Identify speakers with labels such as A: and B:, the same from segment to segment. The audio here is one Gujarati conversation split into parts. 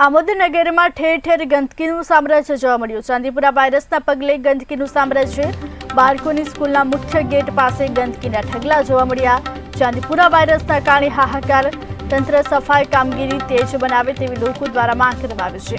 A: આમોદનગરમાં ઠેર ઠેર ગંદકીનું સામ્રાજ્ય જોવા મળ્યું। ચાંદીપુરા વાયરસના પગલે ગંદકીનું સામ્રાજ્ય। બાળકોની સ્કૂલના મુખ્ય ગેટ પાસે ગંદકીના ઢગલા જોવા મળ્યા। ચાંદીપુરા વાયરસના કારણે હાહાકાર। તંત્ર સફાઈ કામગીરી તેજ બનાવે તેવી લોકો દ્વારા માંગ કરવામાં આવી છે।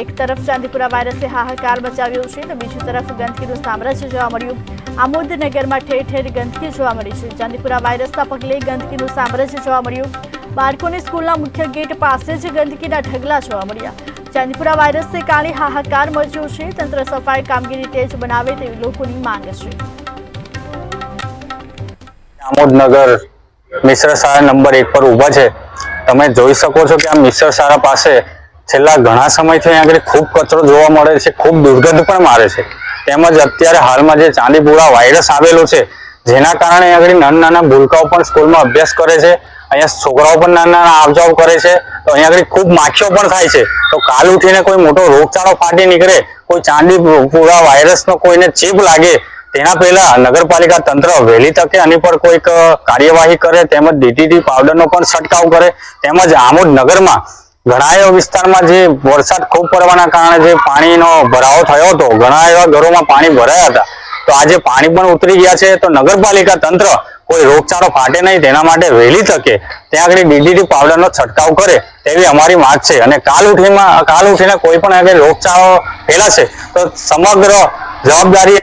A: એક તરફ ચાંદીપુરા વાયરસે હાહાકાર મચાવ્યો છે તો બીજી તરફ ગંદકીનું સામ્રાજ્ય જોવા મળ્યું। આમોદનગરમાં ઠેર ઠેર ગંદકી જોવા મળી છે। ચાંદીપુરા વાયરસના પગલે ગંદકીનું સામ્રાજ્ય જોવા મળ્યું। બાળકોની સ્કૂલના મુખ્ય ગેટ પાસે જ ગંદકીના ઢગલા જોવા મળ્યા। ચાંદીપુરા વાયરસને કારણે હાહાકાર મચ્યો છે। તંત્ર સફાઈ કામગીરી તેજ બનાવે તેવી લોકોની માંગ છે।
B: આમોદનગર મિશ્ર શાળા નંબર 1 પર ઊભા છે। તમે જોઈ શકો છો કે આ મિશ્ર શાળા પાસે છેલ્લા ઘણા સમયથી અહીં આગળ ખૂબ કચરો જોવા મળે છે, ખૂબ દુર્ગંધ પણ મારે છે। તેમજ અત્યારે હાલમાં જે ચાંદીપુરા વાયરસ આવેલો છે જેના કારણે આગળ નાના ભૂલકાઓ પણ સ્કૂલમાં અભ્યાસ કરે છે। અહીંયા છોકરાઓ પણ નાના આવજાવ કરે છે તો અહીંયા આગળ ખૂબ માખીઓ પણ થાય છે। તો કાલ ઉઠીને કોઈ મોટો રોગચાળો ફાટી નીકળે, કોઈ ચાંદીપુરા વાયરસનો કોઈને ચેપ લાગે તેના પહેલા નગરપાલિકા તંત્ર વહેલી તકે આની પર કોઈક કાર્યવાહી કરે, તેમજ ડીટીટી પાવડરનો પણ છંટકાવ કરે। તેમજ આમોદ નગરમાં ઘણા એવા વિસ્તારમાં જે વરસાદ ખૂબ પડવાના કારણે જે પાણીનો ભરાવો થયો હતો, ઘણા એવા ઘરોમાં પાણી ભરાયા હતા, તો આજે પાણી પણ ઉતરી ગયા છે। તો નગરપાલિકા તંત્ર કોઈ રોગચાળો ફાટે નહીં તેના માટે વહેલી તકે ત્યાં આગળ ડીડીટી પાવડરનો છંટકાવ કરે તેવી અમારી માંગ છે। અને કાલ ઉઠીને કોઈ પણ આગળ રોગચાળો ફેલાશે તો સમગ્ર જવાબદારી